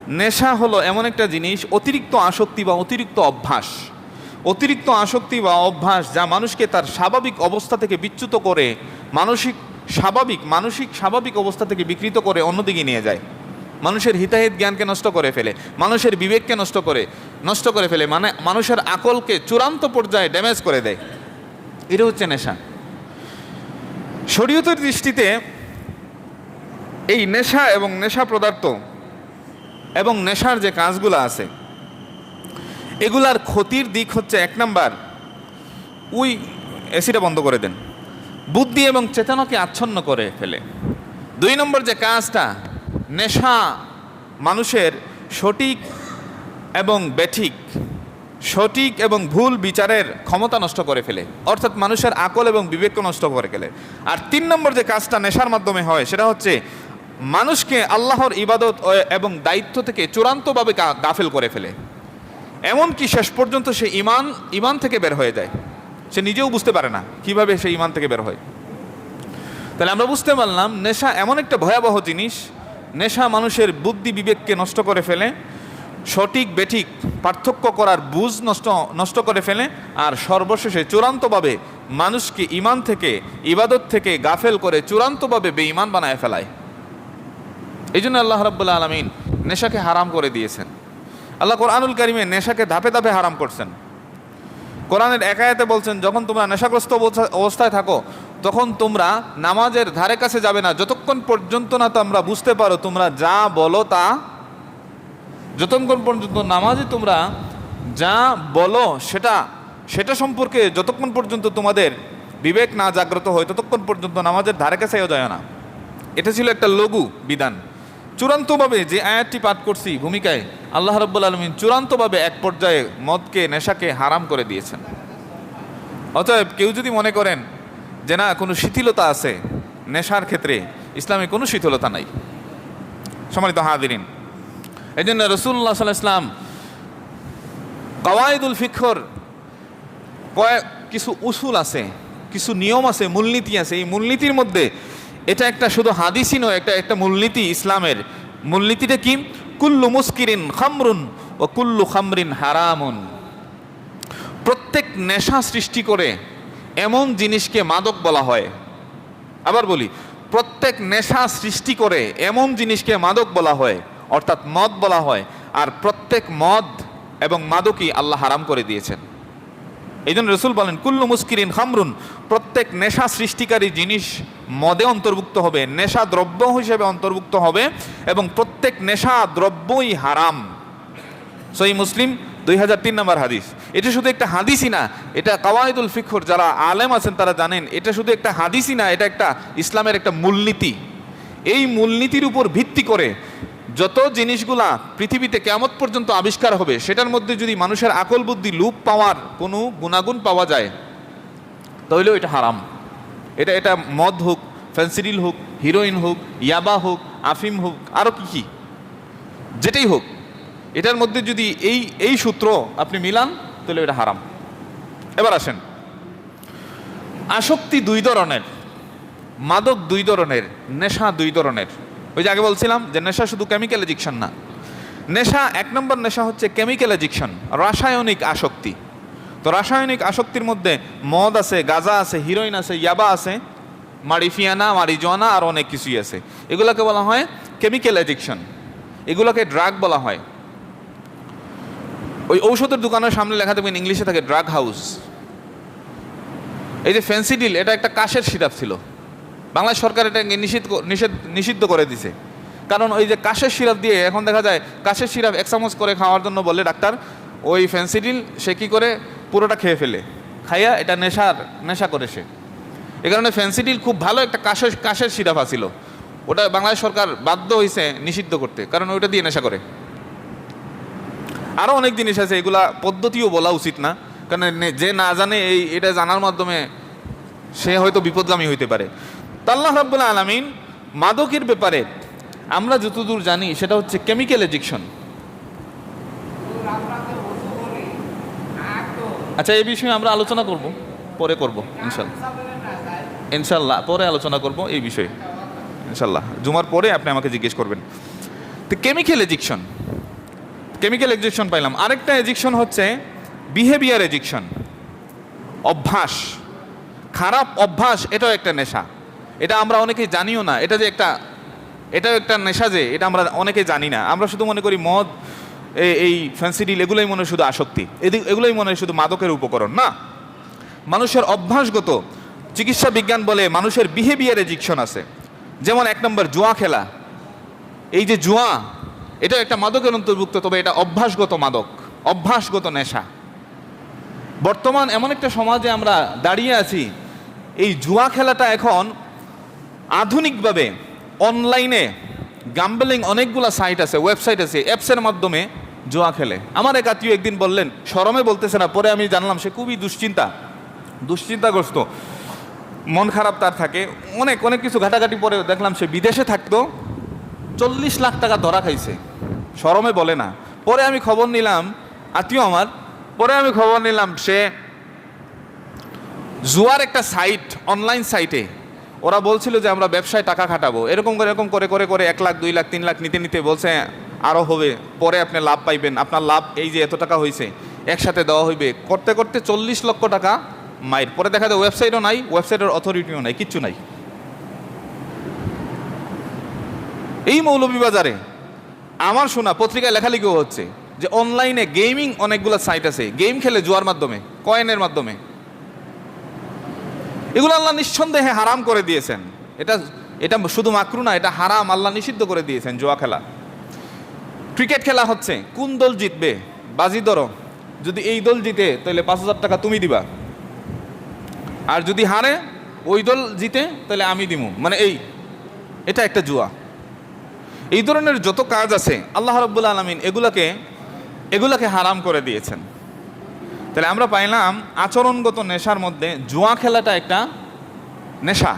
নেশা হলো এমন একটা জিনিস, অতিরিক্ত আসক্তি বা অতিরিক্ত অভ্যাস। অতিরিক্ত আসক্তি বা অভ্যাস যা মানুষকে তার স্বাভাবিক অবস্থা থেকে বিচ্যুত করে, মানসিক স্বাভাবিক অবস্থা থেকে বিকৃত করে অন্যদিকে নিয়ে যায়। মানুষের হিতাহিত জ্ঞানকে নষ্ট করে ফেলে, মানুষের বিবেককে নষ্ট করে ফেলে, মানে মানুষের আকলকে চূড়ান্ত পর্যায়ে ড্যামেজ করে দেয়। এটা হচ্ছে নেশা। শরীয়তের দৃষ্টিতে এই নেশা এবং নেশা পদার্থ এবং নেশার যে কাজগুলো আছে, এগুলার ক্ষতির দিক হচ্ছে, এক নাম্বার, এসিটা বন্ধ করে দেন, বুদ্ধি এবং চেতনাকে আচ্ছন্ন করে ফেলে। 2 নম্বর যে কাজটা, নেশা মানুষের সঠিক এবং ভুল বিচারের ক্ষমতা নষ্ট করে ফেলে, অর্থাৎ মানুষের আকল এবং বিবেককে নষ্ট করে ফেলে। আর 3 নম্বর যে কাজটা নেশার মাধ্যমে হয়, সেটা হচ্ছে মানুষকে আল্লাহর ইবাদত এবং দায়িত্ব থেকে চূড়ান্তভাবে গাফেল করে ফেলে, এমনকি শেষ পর্যন্ত সে ইমান থেকে বের হয়ে যায়। সে নিজেও বুঝতে পারে না কিভাবে সে ইমান থেকে বের হয়। তাহলে আমরা বুঝতে পারলাম নেশা এমন একটা ভয়াবহ জিনিস। নেশা মানুষের বুদ্ধি বিবেককে নষ্ট করে ফেলে, সঠিক বেঠিক পার্থক্য করার বুঝ নষ্ট করে ফেলে, আর সর্বশেষে চূড়ান্তভাবে মানুষকে ইমান থেকে, ইবাদত থেকে গাফেল করে চূড়ান্তভাবে বেঈমান বানায় ফেলায়। এই জন্য আল্লাহ রাব্বুল আলামিন নেশাকে হারাম করে দিয়েছেন। আল্লাহ কোরআনুল কারিমে নেশাকে ধাপে ধাপে হারাম করছেন। কোরআনের এক আয়াতে বলছেন, যখন তোমরা নেশাগ্রস্ত অবস্থায় থাকো তখন তোমরা নামাজের ধারে কাছে যাবে না, যতক্ষণ পর্যন্ত না তোমরা বুঝতে পারো তোমরা যা বলো তা, যতক্ষণ পর্যন্ত নামাজে তোমরা যা বলো সেটা সম্পর্কে যতক্ষণ পর্যন্ত তোমাদের বিবেক না জাগ্রত হয় ততক্ষণ পর্যন্ত নামাজের ধারে কাছেও যায় না। এটা ছিল একটা লঘু বিধান। চূড়ান্তভাবে যে আয়াতটি পাঠ করছি ভূমিকায়, আল্লাহ রাব্বুল আলামিন চূড়ান্তভাবে এক পর্যায়ে মদকে, নেশাকে হারাম করে দিয়েছেন। অতএব কেউ যদি মনে করেন যে না কোনো শিথিলতা আছে নেশার ক্ষেত্রে, ইসলামে কোনো শিথিলতা নাই। সম্মানিত হাজিরিন, এই জন্য রাসূলুল্লাহ সাল্লাল্লাহু আলাইহি ওয়াসাল্লাম কাওয়াইদুল ফিকহর কিছু উসুল আছে, কিছু নিয়ম আছে, মূলনীতি আছে। এই মূলনীতির মধ্যে এটা একটা শুধু হাদিসই নয়, একটা মূলনীতি। ইসলামের মূলনীতিটা কি? কুল্লু মুস্কিরিন খামরুন ও কুল্লু খামরিন হারামুন। প্রত্যেক নেশা সৃষ্টি করে এমন জিনিসকে মাদক বলা হয়। আবার বলি, প্রত্যেক নেশা সৃষ্টি করে এমন জিনিসকে মাদক বলা হয়, অর্থাৎ মদ বলা হয়। আর প্রত্যেক মদ এবং মাদকই আল্লাহ হারাম করে দিয়েছেন। এই জন্য রসুল বলেন কুল্লু মুস্কিরিন খামরুন, প্রত্যেক নেশা সৃষ্টিকারী জিনিস মদে অন্তর্ভুক্ত হবে, নেশা দ্রব্য হিসেবে অন্তর্ভুক্ত হবে, এবং প্রত্যেক নেশা দ্রব্যই হারাম। সহিহ মুসলিম 2003 নম্বর হাদিস। এটা শুধু একটা হাদিসই না, এটা কাওয়াইদুল ফিকহর যারা আলেম আছেন তারা জানেন, এটা শুধু একটা হাদিসই না, এটা একটা ইসলামের একটা মূলনীতি। এই মূলনীতির উপর ভিত্তি করে যত জিনিসগুলা পৃথিবীতে কিয়ামত পর্যন্ত আবিষ্কার হবে, সেটার মধ্যে যদি মানুষের আকল বুদ্ধি লুপ পাওয়ার কোনো গুণাগুণ পাওয়া যায় তাহলেও এটা হারাম। এটা মদ হোক, ফেন্সিডিল হোক, হিরোইন হোক, ইয়াবা হোক, আফিম হোক, আরও কি যেটাই হোক, এটার মধ্যে যদি এই সূত্র আপনি মিলান তাহলে এটা হারাম। এবার আসেন, আসক্তি 2 ধরনের, মাদক 2 ধরনের, নেশা 2 ধরনের। ওই যে আগে বলছিলাম যে নেশা শুধু কেমিক্যাল এডিকশন না। নেশা 1 নম্বর নেশা হচ্ছে কেমিক্যাল এডিকশন, রাসায়নিক আসক্তি। তো রাসায়নিক আসক্তির মধ্যে মদ আছে, গাঁজা আছে, হিরোইন আছে, ইয়াবা আছে, মারিফিয়ানা, মারিজোয়ানা, আর অনেক কিছুই আছে। এগুলোকে বলা হয় কেমিক্যাল এডিকশন, এগুলোকে ড্রাগ বলা হয়। ওই ঔষধের দোকানের সামনে লেখা থাকবেন ইংলিশে থাকে ড্রাগ হাউস। এই যে ফেন্সিডিল, এটা একটা কাশের সিরাপ ছিল, বাংলাদেশ সরকার এটাকে নিষিদ্ধ করে দিছে। কারণ ওই যে কাশের সিরাপ দিয়ে এখন দেখা যায়, কাশের সিরাপ 1 চামচ করে খাওয়ার জন্য বলে ডাক্তার, ওই ফেন্সিডিল সে কী করে পুরোটা খেয়ে ফেলে, খাইয়া এটা নেশা করে সে। এই কারণে ফেন্সিডিল খুব ভালো একটা কাশের সিরাপ আছিল, ওটা বাংলাদেশ সরকার বাধ্য হয়েছে নিষিদ্ধ করতে, কারণ ওইটা দিয়ে নেশা করে। আরও অনেক জিনিস আছে, এগুলা পদ্ধতিও বলা উচিত না, কারণ যে না জানে এটা জানার মাধ্যমে সে হয়তো বিপদগামী হইতে পারে। আল্লাহ রাব্বুল আলামিন মাদকের ব্যাপারে আমরা যতদূর জানি সেটা হচ্ছে কেমিক্যাল এডিকশন। আচ্ছা, এই বিষয়ে আমরা আলোচনা করব, পরে করব ইনশাল্লাহ পরে আলোচনা করব এই বিষয়ে ইনশাল্লাহ। জুমার পরে আপনি আমাকে জিজ্ঞেস করবেন। তো কেমিক্যাল এডিকশন পাইলাম। আরেকটা এডিকশন হচ্ছে বিহেভিয়ার এডিকশন, অভ্যাস, খারাপ অভ্যাস। এটাও একটা নেশা, এটা আমরা অনেকেই জানিও না। এটাও একটা নেশা যে এটা আমরা অনেকেই জানি না। আমরা শুধু মনে করি মদ, এই ফ্যান্সি ডিল, এগুলোই মনে হয় শুধু আসক্তি, এগুলোই মনে হয় শুধু মাদকের উপকরণ। না, মানুষের অভ্যাসগত, চিকিৎসা বিজ্ঞান বলে মানুষের বিহেভিয়ার এডিকশন আছে। যেমন 1 নম্বর জুয়া খেলা। এই যে জুয়া, এটা একটা মাদকের অন্তর্ভুক্ত, তবে এটা অভ্যাসগত মাদক, অভ্যাসগত নেশা। বর্তমান এমন একটা সমাজে আমরা দাঁড়িয়ে আছি, এই জুয়া খেলাটা এখন আধুনিকভাবে অনলাইনে গ্যাম্বলিং অনেকগুলো সাইট আছে, ওয়েবসাইট আছে, অ্যাপসের মাধ্যমে জুয়া খেলে। আমার এক আত্মীয় একদিন বললেন, শরমে বলতেছে না, পরে আমি জানলাম সে খুবই দুশ্চিন্তাগ্রস্ত, মন খারাপ তার থাকে, অনেক কিছু ঘাটাঘাটি, পরে দেখলাম সে বিদেশে থাকতো, 40 লাখ টাকা ধরা খাইছে, শরমে বলে না। পরে আমি খবর নিলাম, আত্মীয় আমার, সে জুয়ার একটা সাইট, অনলাইন সাইটে ওরা বলছিল যে আমরা ব্যবসায় টাকা খাটাবো, এরকম করে 1 লাখ 2 লাখ 3 লাখ নিতে বলছে আরও হবে, পরে আপনি লাভ পাইবেন, আপনার লাভ এই যে এত টাকা হয়েছে একসাথে দেওয়া হইবে, করতে 40 লক্ষ টাকা মাইর। পরে দেখা যায় ওয়েবসাইটও নাই, ওয়েবসাইটের অথরিটিও নাই, কিচ্ছু নাই। এই মৌলভীবাজারে আমার শোনা পত্রিকায় লেখালেখিও হচ্ছে যে অনলাইনে গেমিং অনেকগুলো সাইট আছে, গেম খেলে জুয়ার মাধ্যমে, কয়েনের মাধ্যমে। এগুলো আল্লাহ নিঃসন্দেহে হারাম করে দিয়েছেন। এটা শুধু মাকরু না, এটা হারাম, আল্লাহ নিষিদ্ধ করে দিয়েছেন জুয়া খেলা। ক্রিকেট খেলা হচ্ছে, কোন দল জিতবে বাজি ধরো, যদি এই দল জিতে তাহলে 5,000 টাকা তুমি দিবা, আর যদি হারে ওই দল জিতে তাহলে আমি দিমু, মানে এটা একটা জুয়া। এই ধরনের যত কাজ আছে আল্লাহ রাব্বুল আলামিন এগুলাকে হারাম করে দিয়েছেন। তাহলে আমরা পাইলাম আচরণগত নেশার মধ্যে জুয়া খেলাটা একটা নেশা।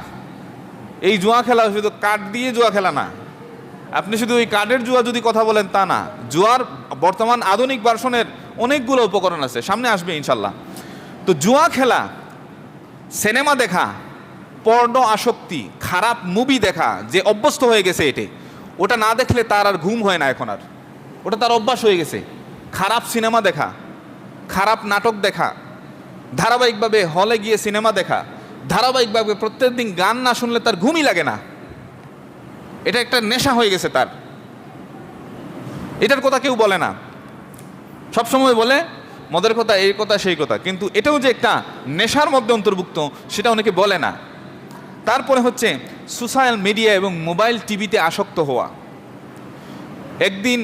এই জুয়া খেলা শুধু কার্ড দিয়ে জুয়া খেলা না, আপনি শুধু ওই কার্ডের জুয়া যদি কথা বলেন তা না, জুয়ার বর্তমান আধুনিক ভার্সনের অনেকগুলো উপকরণ আছে, সামনে আসবে ইনশাল্লাহ। তো জুয়া খেলা, সিনেমা দেখা, পর্নো আসক্তি, খারাপ মুভি দেখা, যে অভ্যস্ত হয়ে গেছে ওটা না দেখলে তার আর ঘুম হয় না এখন, আর ওটা তার অভ্যাস হয়ে গেছে। খারাপ সিনেমা দেখা, খারাপ নাটক দেখা, ধারাবাহিকভাবে হলে গিয়ে সিনেমা দেখা, ধারাবাহিকভাবে প্রত্যেকদিন গান না শুনলে তার ঘুমই লাগে না, এটা একটা নেশা হয়ে গেছে তার। এটার কথা কেউ বলে না, সবসময় বলে মদের কথা, এই কথা, সেই কথা, কিন্তু এটাও যে একটা নেশার মধ্যে অন্তর্ভুক্ত সেটা অনেকে বলে না। তারপরে হচ্ছে সোশ্যাল মিডিয়া এবং মোবাইল টিভিতে আসক্ত হওয়া। একদিন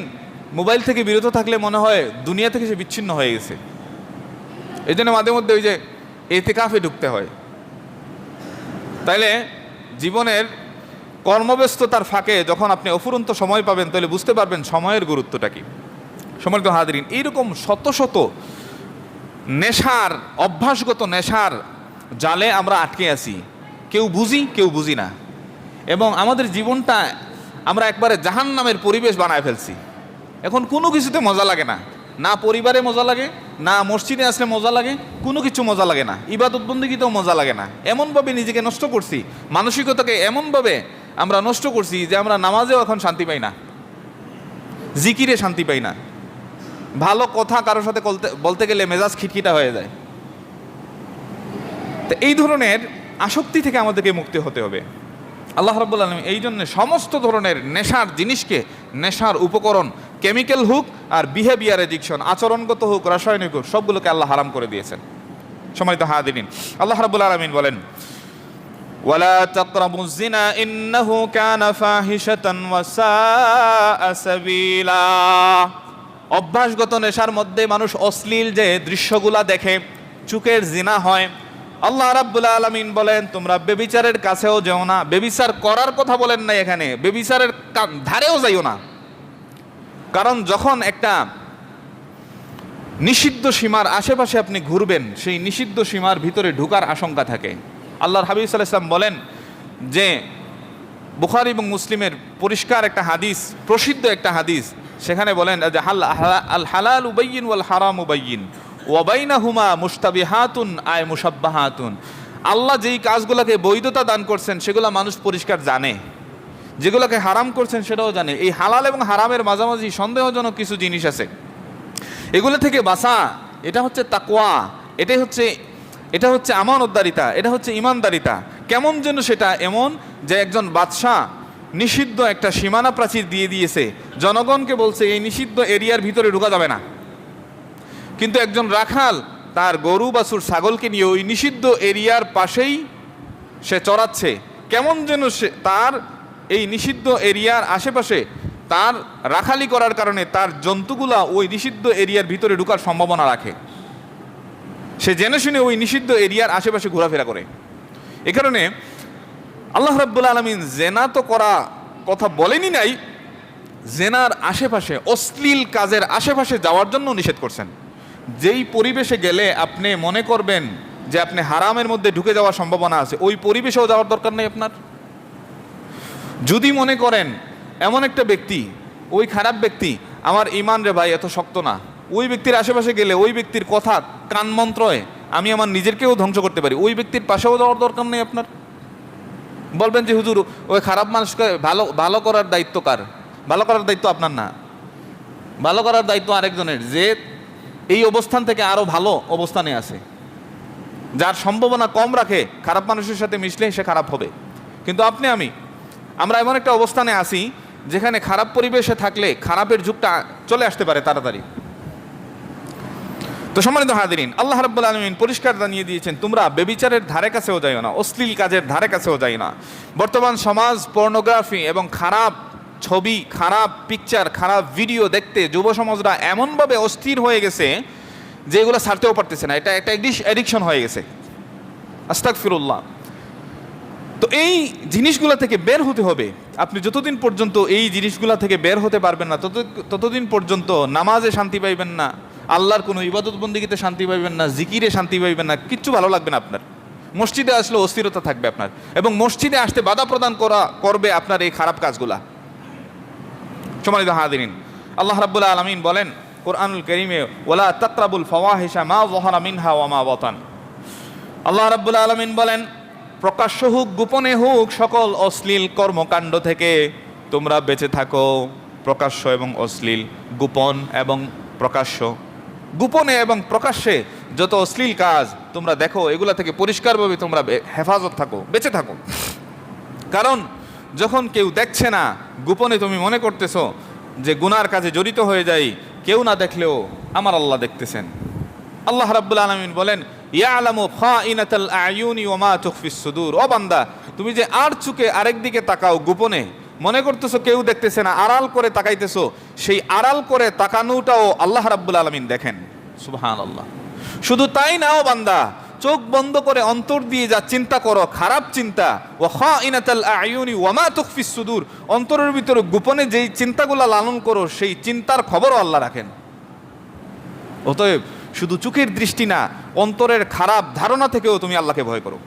মোবাইল থেকে বিরত থাকলে মনে হয় দুনিয়া থেকে সে বিচ্ছিন্ন হয়ে গেছে। এই জন্য মাঝে মধ্যে ওই যে ইতিকাফে ঢুকতে হয়। তাইলে জীবনের কর্মব্যস্ততার ফাঁকে যখন আপনি অফুরন্ত সময় পাবেন তাহলে বুঝতে পারবেন সময়ের গুরুত্বটা কি। সম্মানিত হাজিরিন, এইরকম শত শত নেশার, অভ্যাসগত নেশার জালে আমরা আটকে আছি, কেউ বুঝি না, এবং আমাদের জীবনটা আমরা একবারে জাহান্নামের পরিবেশ বানায় ফেলছি। এখন কোনো কিছুতে মজা লাগে না, না পরিবারে মজা লাগে, না মসজিদে আসলে মজা লাগে, কোনো কিছু মজা লাগে না, ইবাদত বন্দেগীতেও মজা লাগে না। এমনভাবে নিজেকে নষ্ট করছি, মানসিকতাকে এমনভাবে আমরা নষ্ট করছি যে আমরা নামাজেও এখন শান্তি পাই না, জিকিরে শান্তি পাই না, ভালো কথা কারোর সাথে বলতে গেলে মেজাজ খিটখিটা হয়ে যায়। তো এই ধরনের আসক্তি থেকে আমাদেরকে মুক্তি হতে হবে। আল্লাহ রাব্বুল আলামিন এই জন্য সমস্ত ধরনের নেশার জিনিসকে, নেশার উপকরণ, কেমিক্যাল হোক আর বিহেভিয়ার এডিকশন, আচরণগত হোক, রাসায়নিক হোক, সবগুলোকে আল্লাহ হারাম করে দিয়েছেন। সম্মানিত হাজিরিন, আল্লাহ রাব্বুল আলামিন বলেন, ওয়ালা তাকরাবুজ জিনা ইন্নাহু কানা ফাহিশাতান ওয়া সাআ সাবিলা। অভ্যাসগত নেশার মধ্যে মানুষ অশ্লীল যে দৃশ্যগুলা দেখে, চোখের জিনা হয়। আল্লাহ রাব্বুল আলামিন বলেন তোমরা বেবিচারের কাছেও যেও না। বেবিচার করার কথা বলেন না এখানে, বেবিচারের ধারেও যাইও না। কারণ যখন একটা নিষিদ্ধ সীমার আশেপাশে আপনি ঘুরবেন, সেই নিষিদ্ধ সীমার ভিতরে ঢুকার আশঙ্কা থাকে। আল্লাহর হাবিব সাল্লাল্লাহু আলাইহি ওয়াসাল্লাম বলেন যে, বুখারী এবং মুসলিমের পরিষ্কার একটা হাদিস, প্রসিদ্ধ একটা হাদিস, সেখানে বলেন যে আল হালাল উবাইয়িন ওয়াল হারাম উবাইয়িন ওয়া বাইনাহুমা মুশতাবিহাতুন আয় মুশাব্বাহাতুন। আল্লাহ যেই কাজগুলোকে বৈধতা দান করছেন সেগুলো মানুষ পরিষ্কার জানে, যেগুলোকে হারাম করছেন সেটাও জানে। এই হালাল এবং হারামের মাঝামাঝি সন্দেহজনক কিছু জিনিস আছে, এগুলো থেকে বাঁচা, এটা হচ্ছে তাকওয়া, এটা হচ্ছে আমানতদারিতা, এটা হচ্ছে ইমানদারিতা। কেমন যেন সেটা এমন যে একজন বাদশাহ নিষিদ্ধ একটা সীমানা প্রাচীর দিয়ে দিয়েছে, জনগণকে বলছে এই নিষিদ্ধ এরিয়ার ভিতরে ঢোকা যাবে না, কিন্তু একজন রাখাল তার গরু বাছুর ছাগলকে নিয়ে ওই নিষিদ্ধ এরিয়ার পাশেই সে চড়াচ্ছে। কেমন যেন সে তার এই নিষিদ্ধ এরিয়ার আশেপাশে তার রাখালি করার কারণে তার জন্তুগুলা ওই নিষিদ্ধ এরিয়ার ভিতরে ঢোকার সম্ভাবনা রাখে, সে জেনে শুনে ওই নিষিদ্ধ এরিয়ার আশেপাশে ঘোরাফেরা করে। এ কারণে আল্লাহ রাব্বুল আলামিন জেনা তো করা কথা বলেনি নাই, জেনার আশেপাশে অশ্লীল কাজের আশেপাশে যাওয়ার জন্য নিষেধ করছেন। যেই পরিবেশে গেলে আপনি মনে করবেন যে আপনি হারামের মধ্যে ঢুকে যাওয়ার সম্ভাবনা আছে, ওই পরিবেশেও যাওয়ার দরকার নেই আপনার। যদি মনে করেন এমন একটা ব্যক্তি, ওই খারাপ ব্যক্তি, আমার ইমান রে ভাই এত শক্ত না, ওই ব্যক্তির আশেপাশে গেলে ওই ব্যক্তির কথা কানমন্ত্রয় আমি আমার নিজেরকেও ধ্বংস করতে পারি, ওই ব্যক্তির পাশেও যাওয়ার দরকার নেই আপনার। বলবেন যে হুজুর ওই খারাপ মানুষকে ভালো করার দায়িত্ব কার? ভালো করার দায়িত্ব আপনার না, ভালো করার দায়িত্ব আরেকজনের, যে এই অবস্থান থেকে আরো ভালো অবস্থানে আছে, যার সম্ভাবনা কম রাখে খারাপ মানুষের সাথে মিশলে সে খারাপ হবে। কিন্তু আমরা এমন একটা অবস্থানে আছি যেখানে খারাপ পরিবেশে থাকলে খারাপের যুগটা চলে আসতে পারে তাড়াতাড়ি। তো সম্মানিত হাজিরিন, আল্লাহ রাব্বুল আলামিন পরিষ্কার জানিয়ে দিয়েছেন তোমরা বেবিচারের ধারে কাছেও যাইও না, অশ্লীল কাজের ধারে কাছেও যাই না। বর্তমান সমাজ পর্নোগ্রাফি এবং খারাপ ছবি, খারাপ পিকচার, খারাপ ভিডিও দেখতে যুব সমাজরা এমনভাবে অস্থির হয়ে গেছে যে এগুলো ছাড়তেও পারতেছে না, এটা একটা অ্যাডিকশন হয়ে গেছে। আস্তাগফিরুল্লাহ। তো এই জিনিসগুলো থেকে বের হতে হবে। আপনি যতদিন পর্যন্ত এই জিনিসগুলো থেকে বের হতে পারবেন না ততদিন পর্যন্ত নামাজে শান্তি পাইবেন না, আল্লাহর কোনো ইবাদত বন্দিগিতে শান্তি পাইবেন না, জিকিরে শান্তি পাইবেন না, কিচ্ছু ভালো লাগবে না আপনার। মসজিদে আসলে অস্থিরতা থাকবে আপনার, এবং মসজিদে আসতে বাধা প্রদান করবে আপনার এই খারাপ কাজগুলা। সম্মানিত হাজিরিন, আল্লাহ রাব্বুল আলামিন বলেন কোরআনুল কারীমে, ওয়ালা তাকরাবুল ফাওয়াহিশা মা যাহারা মিনহা ওয়া মা বাতান। আল্লাহ রাব্বুল আলামিন বলেন প্রকাশ্য হোক গোপনে হোক সকল অশ্লীল কর্মকাণ্ড থেকে তোমরা বেঁচে থাকো। প্রকাশ্য এবং অশ্লীল, গোপন এবং প্রকাশ্য, গোপনে এবং প্রকাশ্যে যত অশ্লীল কাজ তোমরা দেখো, এগুলা থেকে পরিষ্কারভাবে তোমরা হেফাজত থাকো, বেঁচে থাকো। কারণ যখন কেউ দেখছে না, গোপনে তুমি মনে করতেছো যে গুনার কাজে জড়িত হয়ে যাই, কেউ না দেখলেও আমার আল্লাহ দেখতেছেন। আল্লাহ রাব্বুল আলামিন বলেন ইয়ালামু খাইনাতাল আয়ুনি ওয়া মা তুখফিস সুদূর। ও বান্দা, তুমি যে আর চুকে আরেক দিকে তাকাও, গোপনে মনে করতেছো কেউ দেখতেছে না, আড়াল করে তাকাইতেছো, সেই আড়াল করে তাকানোটাও আল্লাহ রাব্বুল আলামিন দেখেন। সুবহানাল্লাহ। শুধু তাই না, ও বান্দা, চোখ বন্ধ করে অন্তর দিয়ে যা চিন্তা করো, খারাপ চিন্তা, ওয়া খাইনাতাল আয়ুনি ওয়া মা তুখফিস সুদূর, অন্তরের ভিতরে গোপনে যেই চিন্তাগুলো লালন করো সেই চিন্তার খবরও আল্লাহ রাখেন। অতএব শুধু চোখের দৃষ্টি না, অন্তরের খারাপ ধারণা থেকেও তুমি আল্লাহকে ভয় করো।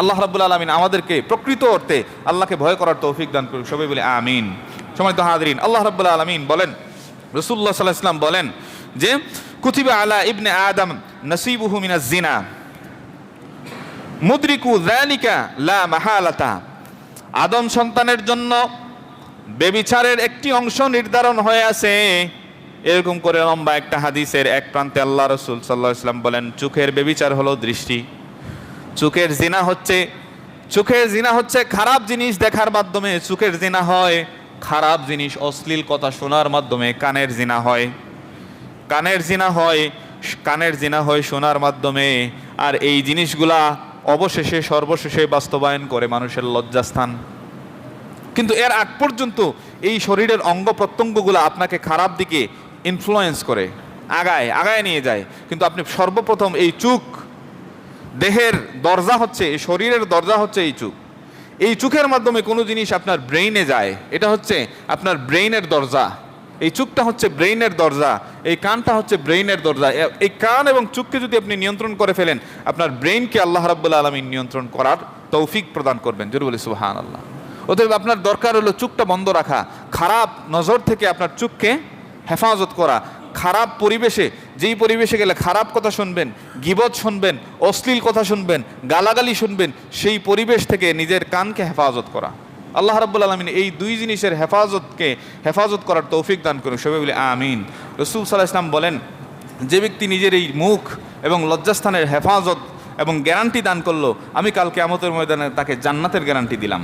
আল্লাহ রাব্বুল আলামিন আমাদেরকে প্রকৃত অর্থে আল্লাহকে ভয় করার তৌফিক দান করুন, সবাই বলে আমিন। সম্মানিত হাজিরিন, আল্লাহ রাব্বুল আলামিন বলেন, রাসূলুল্লাহ সাল্লাল্লাহু আলাইহি ওয়াসাল্লাম বলেন যে কুতিবা আলা ইবনে আদম নসিবুহু মিনাজ জিনা মুদরিকু যালিকা লা মাহালাতা। আদম সন্তানের জন্য বেবিচারের একটি অংশ নির্ধারণ হয়ে আছে। এরকম করে লম্বা একটা হাদিসের এক প্রান্তে আল্লাহ রাসূল সাল্লাল্লাহু আলাইহি ওয়াসাল্লাম বলেন চোখের বেবিচার হলো দৃষ্টি, চোখের জিনা হচ্ছে খারাপ জিনিস দেখার মাধ্যমে চোখের জিনা হয়, খারাপ জিনিস অশ্লীল কথা শোনার মাধ্যমে কানের জিনা হয়, কানের জিনা হয় শোনার মাধ্যমে। আর এই জিনিসগুলা অবশেষে সর্বশেষে বাস্তবায়ন করে মানুষের লজ্জাস্থান। কিন্তু এর আগ পর্যন্ত এই শরীরের অঙ্গ প্রত্যঙ্গগুলো আপনাকে খারাপ দিকে ইনফ্লুয়েন্স করে, আগায় নিয়ে যায়। কিন্তু আপনি সর্বপ্রথম এই চোখ, দেহের দরজা হচ্ছে, এই শরীরের দরজা হচ্ছে এই চোখ। এই চোখের মাধ্যমে কোনো জিনিস আপনার ব্রেইনে যায়, এটা হচ্ছে আপনার ব্রেইনের দরজা। এই চোখটা হচ্ছে ব্রেইনের দরজা, এই কানটা হচ্ছে ব্রেইনের দরজা। এই কান এবং চোখকে যদি আপনি নিয়ন্ত্রণ করে ফেলেন, আপনার ব্রেইনকে আল্লাহ রাব্বুল আলামিন নিয়ন্ত্রণ করার তৌফিক প্রদান করবেন। জোরে বলি সুবহানাল্লাহ। অতএব আপনার দরকার হলো চোখটা বন্ধ রাখা, খারাপ নজর থেকে আপনার চোখকে হেফাজত করা। খারাপ পরিবেশে, যেই পরিবেশে গেলে খারাপ কথা শুনবেন, গীবত শুনবেন, অশ্লীল কথা শুনবেন, গালাগালি শুনবেন, সেই পরিবেশ থেকে নিজের কানকে হেফাজত করা। আল্লাহ রাব্বুল আলামিন এই দুই জিনিসের হেফাজত করার তৌফিক দান করুন, সবাই বলি আমিন। রাসূল সাল্লাল্লাহু আলাইহি ওয়াসাল্লাম বলেন, যে ব্যক্তি নিজের এই মুখ এবং লজ্জাস্থানের হেফাজত এবং গ্যারান্টি দান করলো, আমি কাল কিয়ামতের ময়দানে তাকে জান্নাতের গ্যারান্টি দিলাম।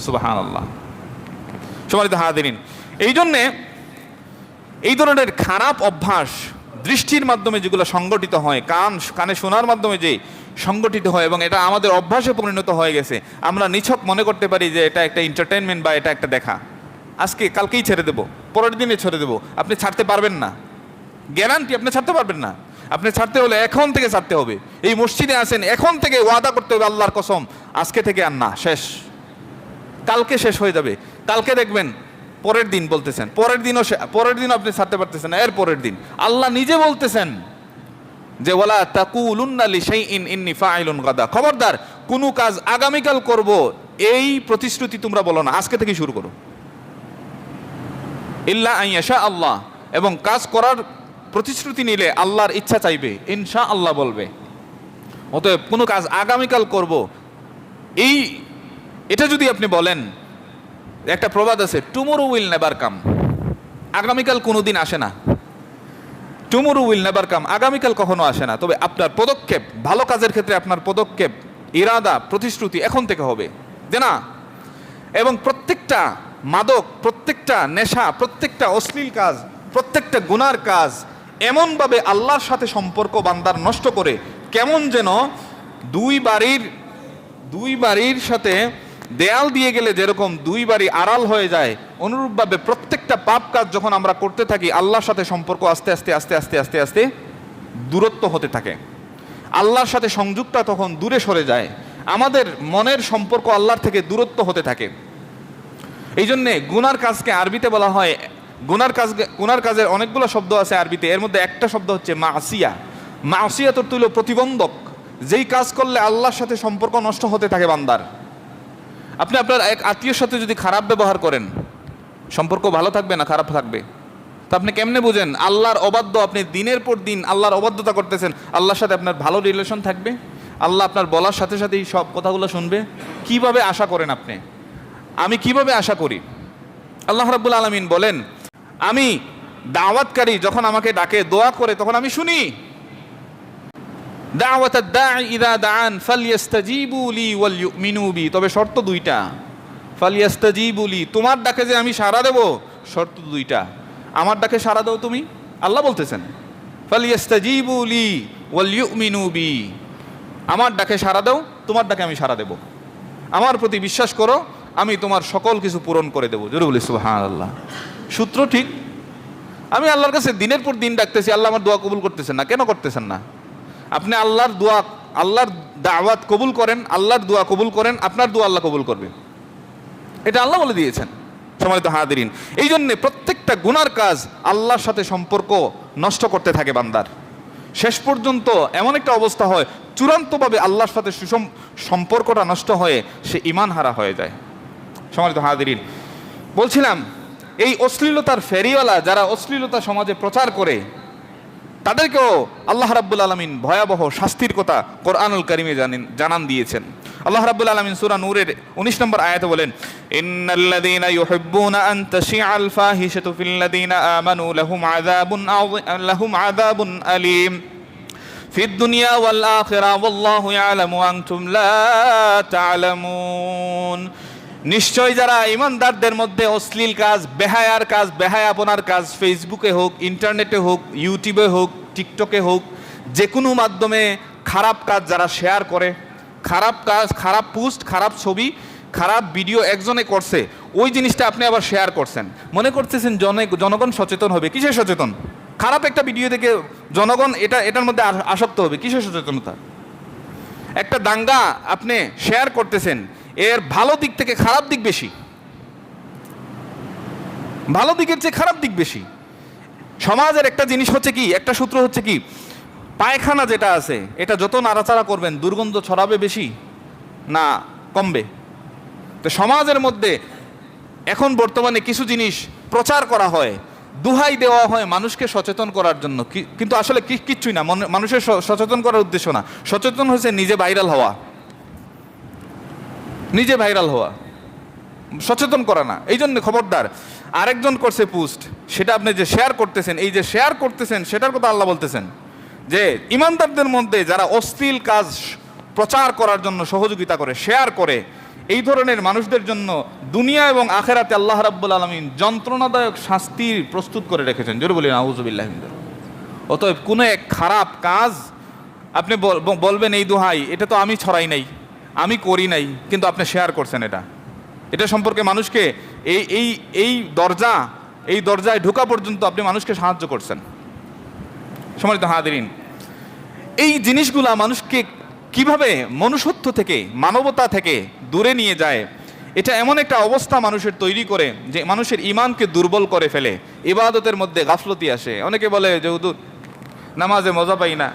সুবহানাল্লাহ। সম্মানিত হাজিরিন, এই জন্যে এই ধরনের খারাপ অভ্যাস দৃষ্টির মাধ্যমে যেগুলো সংগঠিত হয়, কানে শোনার মাধ্যমে যে সংগঠিত হয় এবং এটা আমাদের অভ্যাসে পরিণত হয়ে গেছে, আমরা নিছক মনে করতে পারি যে এটা একটা এন্টারটেইনমেন্ট বা এটা একটা দেখা, আজকে কালকেই ছেড়ে দেবো, পরের দিনে ছেড়ে দেবো। আপনি ছাড়তে পারবেন না, গ্যারান্টি আপনি ছাড়তে পারবেন না। আপনি ছাড়তে হলে এখন থেকে ছাড়তে হবে। এই মসজিদে আসেন, এখন থেকে ওয়াদা করতে হবে আল্লাহর কসম, আজকে থেকে আর না, শেষ। কালকে শেষ হয়ে যাবে, কালকে দেখবেন পরের দিন বলতেছেন, পরের দিনও আপনি ছাড়তে পারতেছেন না, এর পরের দিন আল্লাহ নিজে বলতেছেন যে ওয়ালা তাকুলুন্না লিশাইইন ইন্নী ফাইলুন গাদা, খবরদার কোনো কাজ আগামীকাল করব এই প্রতিশ্রুতি তোমরা বলো না, আজকে থেকে শুরু করো। ইল্লা আন ইয়াশা আল্লাহ, এবং কাজ করার প্রতিশ্রুতি নিলে আল্লাহর ইচ্ছা চাইবে, ইনশাআল্লাহ বলবে। অতএব কোনো কাজ আগামীকাল করব, এটা যদি আপনি বলেন, একটা প্রবাদ আছে, টুমোরো উইল নেভার কাম, আগামীকাল কোনো দিন আসে না। টুমোরো উইল নেভার কাম, আগামীকাল কখনো আসে না। তবে আপনার পদক্ষেপ, ভালো কাজের ক্ষেত্রে আপনার পদক্ষেপ, ইরাদা, প্রতিশ্রুতি এখন থেকে হবে যে না। এবং প্রত্যেকটা মাদক, প্রত্যেকটা নেশা, প্রত্যেকটা অশ্লীল কাজ, প্রত্যেকটা গুনার কাজ এমনভাবে আল্লাহর সাথে সম্পর্ক বান্দার নষ্ট করে, কেমন যেন দুই বাড়ির সাথে দেয়াল দিয়ে গেলে যেরকম দুই বাড়ি আড়াল হয়ে যায়, অনুরূপভাবে প্রত্যেকটা পাপ কাজ যখন আমরা করতে থাকি, আল্লাহর সাথে সম্পর্ক আস্তে আস্তে আস্তে আস্তে আস্তে আস্তে দূরত্ব হতে থাকে। আল্লাহর সাথে সংযোগটা তখন দূরে সরে যায়, আমাদের মনের সম্পর্ক আল্লাহর থেকে দূরত্ব হতে থাকে। এই জন্যে গুনার কাজকে আরবিতে বলা হয়, গুনার কাজের অনেকগুলো শব্দ আছে আরবিতে, এর মধ্যে একটা শব্দ হচ্ছে মাসিয়া। মাসিয়া তো তুলো প্রতিবন্ধক, যেই কাজ করলে আল্লাহর সাথে সম্পর্ক নষ্ট হতে থাকে বান্দার। আপনি আপনার এক আত্মীয়ের সাথে যদি খারাপ ব্যবহার করেন, সম্পর্ক ভালো থাকবে না খারাপ থাকবে? তা আপনি কেমনে বুঝেন আল্লাহর অবাধ্য, আপনি দিনের পর দিন আল্লাহর অবাধ্যতা করতেছেন, আল্লাহর সাথে আপনার ভালো রিলেশন থাকবে? আল্লাহ আপনার বলার সাথে সাথেই সব কথাগুলো শুনবে? কিভাবে আশা করেন আপনি? আমি কিভাবে আশা করি? আল্লাহ রাব্বুল আলামিন বলেন, আমি দাওয়াতকারী যখন আমাকে ডাকে, দোয়া করে, তখন আমি শুনি। দাওয়াতাদ দাঈ ইযা দাআন ফালইস্তাজিবু লি ওয়াল ইউমিনু বি, তবে শর্ত দুইটা। ফালইস্তাজিবু লি, তোমার ডাকে যে আমি সাড়া দেব, শর্ত দুইটা। আমার ডাকে সাড়া দাও তুমি, আল্লাহ বলতেছেন, ফালইস্তাজিবু লি ওয়াল ইউমিনু বি, আমার ডাকে সাড়া দাও, তোমার ডাকে আমি সাড়া দেব। আমার প্রতি বিশ্বাস করো, আমি তোমার সকল কিছু পূরণ করে দেবো। জোরে বলি সুবহানাল্লাহ। সূত্র ঠিক। আমি আল্লাহর কাছে দিনের পর দিন ডাকতেছি, আল্লাহ আমার দোয়া কবুল করতেছেন না। কেন করতেছেন না? আপনি আল্লাহর দাওয়াত কবুল করেন, আল্লাহর দোয়া কবুল করেন, আপনার দোয়া আল্লাহ কবুল করবে, এটা আল্লাহ বলে দিয়েছেন। সম্মানিত হাজিরিন, এই জন্যে প্রত্যেকটা গুনার কাজ আল্লাহর সাথে সম্পর্ক নষ্ট করতে থাকে বান্দার। শেষ পর্যন্ত এমন একটা অবস্থা হয়, চূড়ান্তভাবে আল্লাহর সাথে সম্পর্কটা নষ্ট হয়ে সে ঈমান হারা হয়ে যায়। সম্মানিত হাজিরিন, বলছিলাম এই অশ্লীলতার ফেরিওয়ালা যারা অশ্লীলতা সমাজে প্রচার করে, তাদেরকেও আল্লাহ রাব্বুল আলামিন ভয়াবহ শাস্তির কথা কোরআনুল কারীমে জানান দিয়েছেন। আল্লাহ রাব্বুল আলামিন সূরা নূরের 19 নম্বর আয়াতে বলেন, ইন্নাল্লাযীনা ইউহিব্বুনা আন তাশিআল ফাহিশাতু ফিল্লাযীনা আমানু লাহুম আযাবুন আলীম ফিদ দুনিয়া ওয়াল আখিরা ওয়াল্লাহু ইয়ালামু ওয়া আনতুম লা তা'লামুন। নিশ্চয় যারা ইমানদারদের মধ্যে অশ্লীল কাজ, বেহায়ার কাজ, বেহায়াপনার কাজ, ফেসবুকে হোক, ইন্টারনেটে হোক, ইউটিউবে হোক, টিকটকে হোক, যে কোনো মাধ্যমে খারাপ কাজ যারা শেয়ার করে, খারাপ কাজ, খারাপ পোস্ট, খারাপ ছবি, খারাপ ভিডিও একজনে করছে, ওই জিনিসটা আপনি আবার শেয়ার করছেন, মনে করতেছেন জনগণ সচেতন হবে। কিসের সচেতন? খারাপ একটা ভিডিও দেখে জনগণ এটার মধ্যে আসক্ত হবে। কিসের সচেতনতা? একটা দাঙ্গা আপনি শেয়ার করতেছেন, এর ভালো দিক থেকে খারাপ দিক বেশি, ভালো দিকের চেয়ে খারাপ দিক বেশি। সমাজের একটা জিনিস হচ্ছে কি, একটা সূত্র হচ্ছে কি, পায়খানা যেটা আছে এটা যত নাড়াচাড়া করবেন দুর্গন্ধ ছড়াবে বেশি না কমবে? তো সমাজের মধ্যে এখন বর্তমানে কিছু জিনিস প্রচার করা হয়, দুহাই দেওয়া হয় মানুষকে সচেতন করার জন্য, কিন্তু আসলে কিচ্ছুই না। মানুষের সচেতন করার উদ্দেশ্য না, সচেতন হয়েছে নিজে ভাইরাল হওয়া, নিজে ভাইরাল হওয়া। সচেতন করা না। এই জন্য খবরদার, আরেকজন করছে পোস্ট, সেটা আপনি যে শেয়ার করতেছেন, এই যে শেয়ার করতেছেন সেটার কথা আল্লাহ বলতেছেন যে ইমানদারদের মধ্যে যারা অশ্লীল কাজ প্রচার করার জন্য সহযোগিতা করে, শেয়ার করে, এই ধরনের মানুষদের জন্য দুনিয়া এবং আখেরাতে আল্লাহ রাব্বুল আলামিন যন্ত্রণাদায়ক শাস্তির প্রস্তুত করে রেখেছেন। জোরে বলি আউযুবিল্লাহি মিনাশ শাইতানির রাজিম। অতএব কোনো এক খারাপ কাজ আপনি বলবেন এই দোহাই, এটা তো আমি ছড়াই নাই, আমি করি নাই, কিন্তু আপনি শেয়ার করছেন, এটা সম্পর্কে মানুষকে এই এই এই দরজায় ঢোকা পর্যন্ত আপনি মানুষকে সাহায্য করছেন। সম্মানিত হাদিরিন, এই জিনিসগুলা মানুষকে কিভাবে মনুষ্যত্ব থেকে, মানবতা থেকে দূরে নিয়ে যায়, এটা এমন একটা অবস্থা মানুষের তৈরি করে যে মানুষের ঈমানকে দুর্বল করে ফেলে, ইবাদতের মধ্যে গাফলতি আসে। অনেকে বলে যে হুজুর নামাজে মজা পাই না,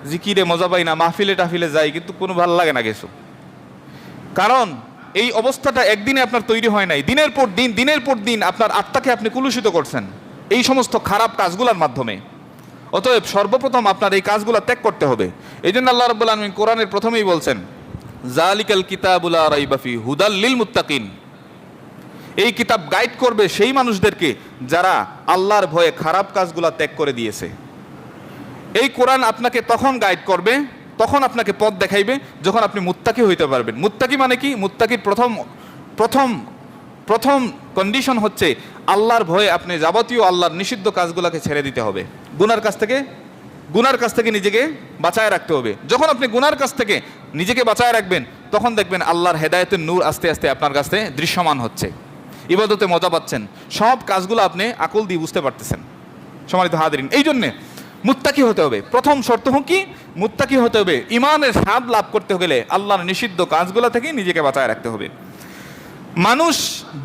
জিকিরে মজা পাই না, মাহফিলে টাফিলে যাই কিন্তু কোনো ভালো লাগে না কিছু। কারণ এই অবস্থাটা একদিনে আপনার তৈরি হয় নাই, দিনের পর দিন আপনার আত্মাকে আপনি কুলুষিত করছেন এই সমস্ত খারাপ কাজগুলোর মাধ্যমে। অতএব সর্বপ্রথম আপনার এই কাজগুলো ত্যাগ করতে হবে। এই জন্য আল্লাহ রাব্বুল আলামিন কোরআনের প্রথমেই বলছেন যালিকাল কিতাবুল লা রাইবা ফি হুদাল লিল মুত্তাকিন। এই কিতাব গাইড করবে সেই মানুষদেরকে যারা আল্লাহর ভয়ে খারাপ কাজগুলো ত্যাগ করে দিয়েছে। এই কোরআন আপনাকে তখন গাইড করবে, তখন আপনাকে পথ দেখাইবে যখন আপনি মুত্তাকি হইতে পারবেন। মুত্তাকি মানে কি? মুত্তাকির প্রথম কন্ডিশন হচ্ছে আল্লাহর ভয়ে আপনি যাবতীয় আল্লাহর নিষিদ্ধ কাজগুলোকে ছেড়ে দিতে হবে। গুনার কাছ থেকে নিজেকে বাঁচায় রাখতে হবে। যখন আপনি গুনার কাছ থেকে নিজেকে বাঁচায় রাখবেন তখন দেখবেন আল্লাহর হেদায়েতের নূর আস্তে আস্তে আপনার কাছে দৃশ্যমান হচ্ছে, ইবাদতে মজা পাচ্ছেন, সব কাজগুলো আপনি আকল দিয়ে বুঝতে পারতেছেন। সম্মানিত হাদিরিন, এই জন্যে মুত্তাকি হতে হবে। প্রথম শর্ত কি? মুত্তাকি হতে হবে। ইমানের স্বাদ লাভ করতে গেলে আল্লাহর নিষিদ্ধ কাজগুলো থেকে নিজেকে বাঁচায় রাখতে হবে। মানুষ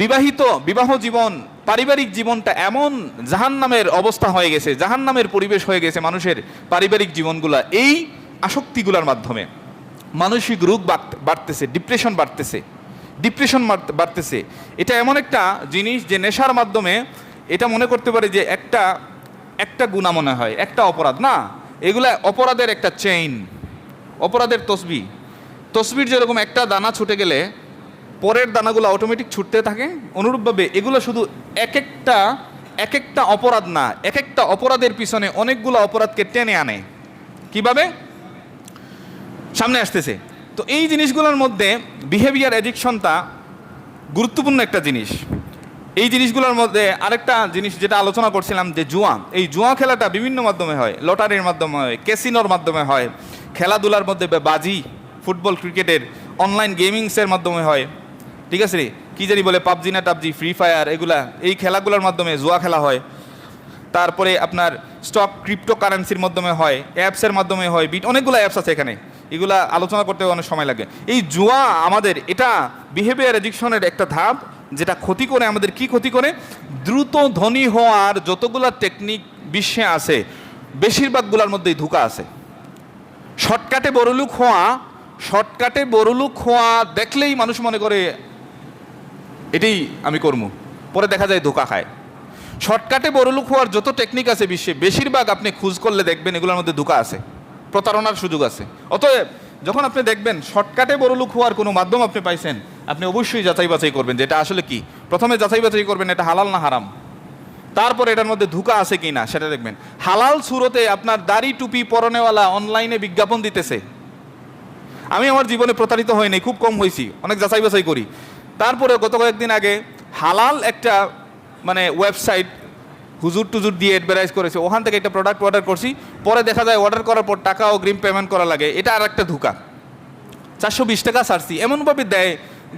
বিবাহ জীবন, পারিবারিক জীবনটা এমন জাহান্নামের অবস্থা হয়ে গেছে, জাহান্নামের পরিবেশ হয়ে গেছে মানুষের পারিবারিক জীবনগুলা। এই আসক্তিগুলোর মাধ্যমে মানসিক রোগ বাড়তেছে, ডিপ্রেশন বাড়তেছে। এটা এমন একটা জিনিস যে নেশার মাধ্যমে এটা মনে করতে পারে যে একটা গুনাহ মনে হয়, একটা অপরাধ না, এগুলা অপরাধের একটা চেইন, অপরাধের তসবির যেরকম একটা দানা ছুটে গেলে পরের দানাগুলো অটোমেটিক ছুটতে থাকে, অনুরূপভাবে এগুলো শুধু এক একটা অপরাধ না, এক একটা অপরাধের পিছনে অনেকগুলো অপরাধকে টেনে আনে। কিভাবে? সামনে আসতেছে। তো এই জিনিসগুলোর মধ্যে বিহেভিয়ার অ্যাডিকশনটা গুরুত্বপূর্ণ একটা জিনিস। এই জিনিসগুলোর মধ্যে আরেকটা জিনিস যেটা আলোচনা করছিলাম যে জুয়া, এই জুয়া খেলাটা বিভিন্ন মাধ্যমে হয়, লটারির মাধ্যমে হয়, ক্যাসিনোর মাধ্যমে হয়, খেলাধুলার মধ্যে বাজি, ফুটবল, ক্রিকেটের, অনলাইন গেমিংসের মাধ্যমে হয়। ঠিক আছে রে, কী জানি বলে পাবজি না টাবজি, ফ্রি ফায়ার, এগুলা, এই খেলাগুলোর মাধ্যমে জুয়া খেলা হয়। তারপরে আপনার স্টক ক্রিপ্টো কারেন্সির মাধ্যমে হয়, অ্যাপসের মাধ্যমে হয়, অনেকগুলো অ্যাপস আছে এখানে, এগুলা আলোচনা করতে অনেক সময় লাগে। এই জুয়া আমাদের এটা বিহেভিয়ার অ্যাডিকশনের একটা ধাপ, যেটা ক্ষতি করে আমাদের। কি ক্ষতি করে? দ্রুত ধনী হওয়ার যতগুলা টেকনিক বিশ্বে আছে বেশিরভাগগুলোর মধ্যেই ধোঁকা আছে। শর্টকাটে বড়লোক হওয়া দেখলেই মানুষ মনে করে এটাই আমি করবো, পরে দেখা যায় ধোঁকা খায়। শর্টকাটে বড়লোক হওয়ার যত টেকনিক আছে বিশ্বে বেশিরভাগ আপনি খোঁজ করলে দেখবেন এগুলোর মধ্যে ধোঁকা আছে, প্রতারণার সুযোগ আছে। অতএব যখন আপনি দেখবেন শর্টকাটে বড়লোক হওয়ার কোনো মাধ্যম আপনি পাইছেন, আপনি অবশ্যই যাচাই বাছাই করবেন যে এটা আসলে কি। প্রথমে যাচাই বাছাই করবেন এটা হালাল না হারাম, তারপরে এটার মধ্যে ধোঁকা আছে কি না সেটা দেখবেন। হালাল সুরতে আপনার দাড়ি টুপি পরনেওয়ালা অনলাইনে বিজ্ঞাপন দিতেছে। আমি আমার জীবনে প্রতারিত হয়নি, খুব কম হয়েছি, অনেক যাচাই বাছাই করি। তারপরে গত কয়েকদিন আগে হালাল একটা ওয়েবসাইট হুজুর টুজুর দিয়ে অ্যাডভার্টাইজ করেছে, ওখান থেকে একটা প্রোডাক্ট অর্ডার করছি, পরে দেখা যায় অর্ডার করার পর টাকা ও অগ্রিম পেমেন্ট করা লাগে। এটা আর একটা ধোঁকা। 420 টাকা ছাড়ছি, এমনভাবে দেয়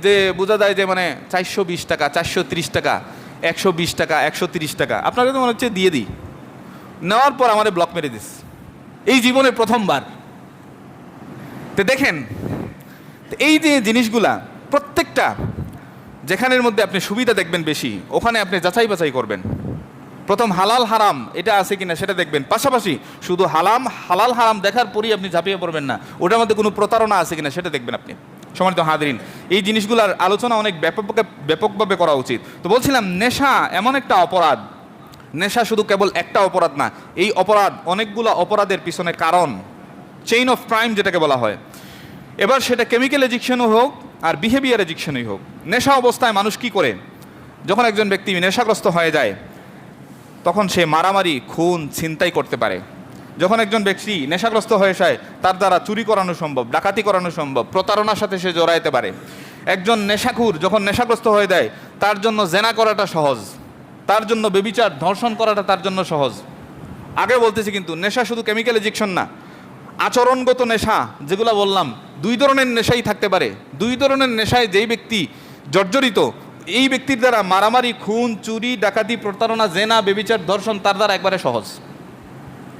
যে বোঝা যায় যে 420 টাকা, 430 টাকা, 120 টাকা, 130 টাকা। আপনাকে তো মনে হচ্ছে দিয়ে দিই, নেওয়ার পর আমাদের ব্লক মেরে দিস, এই জীবনের প্রথমবার। তো দেখেন এই যে জিনিসগুলা প্রত্যেকটা, যেখানের মধ্যে আপনি সুবিধা দেখবেন বেশি, ওখানে আপনি যাচাই বাছাই করবেন। প্রথম হালাল হারাম এটা আছে কিনা সেটা দেখবেন, পাশাপাশি শুধু হালাল হারাম দেখার পরই আপনি ঝাঁপিয়ে পড়বেন না, ওটার মধ্যে কোনো প্রতারণা আছে কিনা সেটা দেখবেন আপনি। সম্মানিত হাদিরিন, এই জিনিসগুলোর আলোচনা অনেক ব্যাপকভাবে করা উচিত। তো বলছিলাম, নেশা এমন একটা অপরাধ, নেশা শুধু কেবল একটা অপরাধ না, এই অপরাধ অনেকগুলো অপরাধের পিছনে কারণ, চেইন অফ ক্রাইম যেটাকে বলা হয়। এবার সেটা কেমিক্যাল এডিকশনও হোক, আর বিহেভিয়ার এডিকশনই হোক। নেশা অবস্থায় মানুষ কি করে? যখন একজন ব্যক্তি নেশাগ্রস্ত হয়ে যায় তখন সে মারামারি, খুন, ছিনতাই করতে পারে। যখন একজন ব্যক্তি নেশাগ্রস্ত হয়ে যায় তার দ্বারা চুরি করানো সম্ভব, ডাকাতি করানো সম্ভব, প্রতারণার সাথে সে জড়াইতে পারে। একজন নেশাখুর যখন নেশাগ্রস্ত হয়ে যায় তার জন্য জেনা করাটা সহজ, তার জন্য ব্যভিচার, ধর্ষণ করাটা তার জন্য সহজ। আগে বলতেছি কিন্তু নেশা শুধু কেমিক্যাল এডিকশন না, আচরণগত নেশা যেগুলো বললাম, দুই ধরনের নেশাই থাকতে পারে। দুই ধরনের নেশায় যেই ব্যক্তি জর্জরিত, এই ব্যক্তির দ্বারা মারামারি, খুন, চুরি, ডাকাতি, প্রতারণা, জেনা, ব্যভিচার, ধর্ষণ তার দ্বারা একবারে সহজ।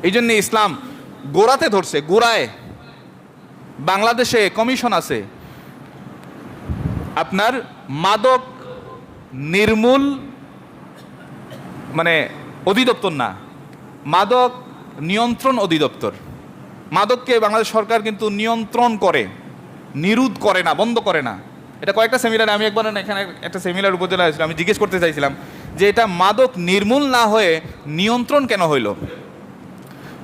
এই জন্য ইসলাম গোড়াতে ধরছে, গোড়ায়। বাংলাদেশে কমিশন আছে আপনার মাদক নির্মূল, মানে অধিদপ্তর না, মাদক নিয়ন্ত্রণ অধিদপ্তর। মাদককে বাংলাদেশ সরকার কিন্তু নিয়ন্ত্রণ করে, নিরোধ করে না, বন্ধ করে না। এটা কয়েকটা সেমিনারে, আমি একবার এখানে একটা সেমিনার উপজেলা হয়েছিল, আমি জিজ্ঞেস করতে চাইছিলাম যে এটা মাদক নির্মূল না হয়ে নিয়ন্ত্রণ কেন হইল।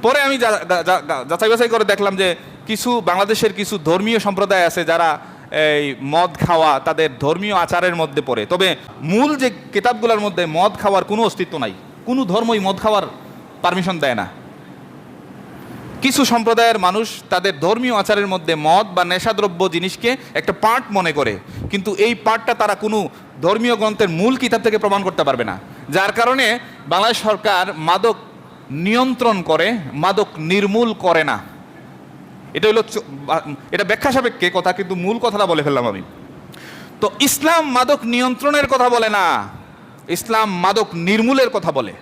পরে আমি যাচাই বাছাই করে দেখলাম যে কিছু বাংলাদেশের কিছু ধর্মীয় সম্প্রদায় আছে যারা এই মদ খাওয়া তাদের ধর্মীয় আচারের মধ্যে পড়ে, তবে মূল যে কিতাবগুলোর মধ্যে মদ খাওয়ার কোনো অস্তিত্ব নাই। কোনো ধর্মই মদ খাওয়ার পারমিশন দেয় না। কিছু সম্প্রদায়ের মানুষ তাদের ধর্মীয় আচারের মধ্যে মদ বা নেশাদ্রব্য জিনিসকে একটা পার্ট মনে করে, কিন্তু এই পার্টটা তারা কোনো ধর্মীয় গ্রন্থের মূল কিতাব থেকে প্রমাণ করতে পারবে না। যার কারণে বাংলাদেশ সরকার মাদক নিয়ন্ত্রণ করে, মাদক নির্মূল করে না। এটা হলো, এটা ব্যাখ্যা সাপেক্ষে কথা, কিন্তু মূল কথাটা বলে ফেললাম আমি। তো ইসলাম মাদক নিয়ন্ত্রণের কথা বলে না, ইসলাম মাদক নির্মূলের কথা বলে,